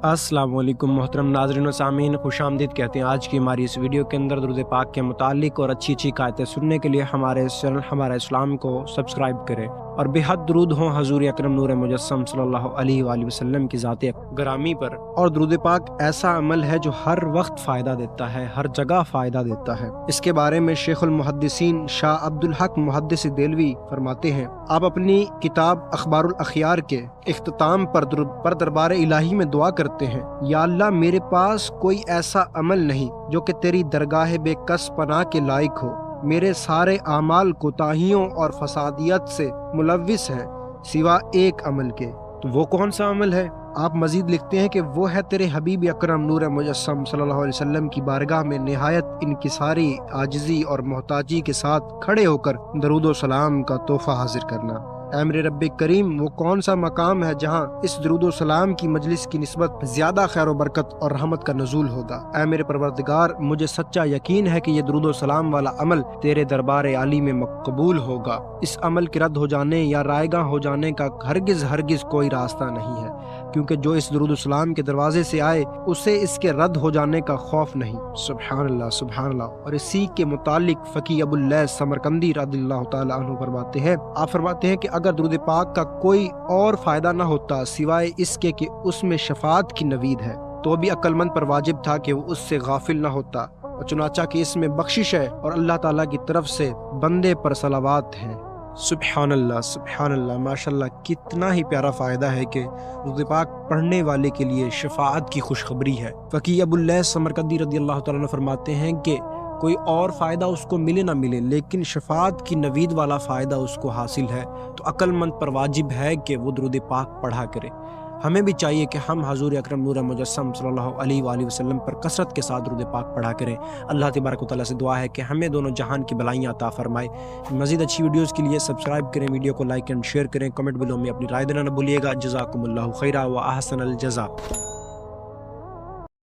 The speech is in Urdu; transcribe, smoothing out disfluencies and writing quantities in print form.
السلام علیکم محترم ناظرین و سامعین، خوش آمدید کہتے ہیں آج کی ہماری اس ویڈیو کے اندر درود پاک کے متعلق اور اچھی اچھی قائدیں سننے کے لیے ہمارے چینل ہمارا اسلام کو سبسکرائب کریں اور بے حد درود ہوں حضور اکرم نور مجسم صلی اللہ علیہ وآلہ وسلم کی ذات گرامی پر۔ اور درود پاک ایسا عمل ہے جو ہر وقت فائدہ دیتا ہے، ہر جگہ فائدہ دیتا ہے۔ اس کے بارے میں شیخ المحدثین شاہ عبدالحق محدث دہلوی فرماتے ہیں، آپ اپنی کتاب اخبار الاخیار کے اختتام پر دربار الہی میں دعا کرتے ہیں، یا اللہ میرے پاس کوئی ایسا عمل نہیں جو کہ تیری درگاہ بے کس پناہ کے لائق ہو، میرے سارے اعمال کوتاہیوں اور فسادیت سے ملوث ہیں سوا ایک عمل کے۔ تو وہ کون سا عمل ہے؟ آپ مزید لکھتے ہیں کہ وہ ہے تیرے حبیب اکرم نور مجسم صلی اللہ علیہ وسلم کی بارگاہ میں نہایت انکساری، عاجزی اور محتاجی کے ساتھ کھڑے ہو کر درود و سلام کا تحفہ حاضر کرنا۔ اے میرے رب کریم، وہ کون سا مقام ہے جہاں اس درود و سلام کی مجلس کی نسبت زیادہ خیر و برکت اور رحمت کا نزول ہوگا؟ اے میرے پروردگار، مجھے سچا یقین ہے کہ یہ درود و سلام والا عمل تیرے دربار عالی میں مقبول ہوگا۔ اس عمل کے رد ہو جانے یا رائیگاں ہو جانے کا ہرگز کوئی راستہ نہیں ہے، کیونکہ جو اس درود و سلام کے دروازے سے آئے اسے اس کے رد ہو جانے کا خوف نہیں۔ سبحان اللہ سبحان اللہ۔ اور اسی کے متعلق فقی ابو اللیث سمرقندی رضی اللہ تعالی عنہ فرماتے ہیں، آپ فرماتے ہیں کہ اگر درود پاک کا کوئی اور فائدہ نہ ہوتا سوائے اس کے کہ اس میں شفاعت کی نوید ہے، تو بھی عقل مند پر واجب تھا کہ وہ اس سے غافل نہ ہوتا، اور چنانچہ کہ اس میں بخشش ہے اور اللہ تعالیٰ کی طرف سے بندے پر صلوات ہیں۔ سبحان اللہ سبحان اللہ، ماشاءاللہ کتنا ہی پیارا فائدہ ہے کہ درود پاک پڑھنے والے کے لیے شفاعت کی خوشخبری ہے۔ فقی ابو اللیث سمرقندی رضی اللہ تعالیٰ عنہ فرماتے ہیں کہ کوئی اور فائدہ اس کو ملے نہ ملے، لیکن شفاعت کی نوید والا فائدہ اس کو حاصل ہے، تو عقل مند پر واجب ہے کہ وہ درود پاک پڑھا کرے۔ ہمیں بھی چاہیے کہ ہم حضور اکرم نور مجسم صلی اللہ علیہ وآلہ وسلم پر کثرت کے ساتھ درود پاک پڑھا کریں۔ اللہ تبارک و تعالیٰ سے دعا ہے کہ ہمیں دونوں جہان کی بلائیاں عطا فرمائے۔ مزید اچھی ویڈیوز کے لیے سبسکرائب کریں، ویڈیو کو لائک اینڈ شیئر کریں، کمنٹ بلو میں اپنی رائے دینا نہ بھولیے گا۔ جزاکم اللہ خیرا و احسن الجزا۔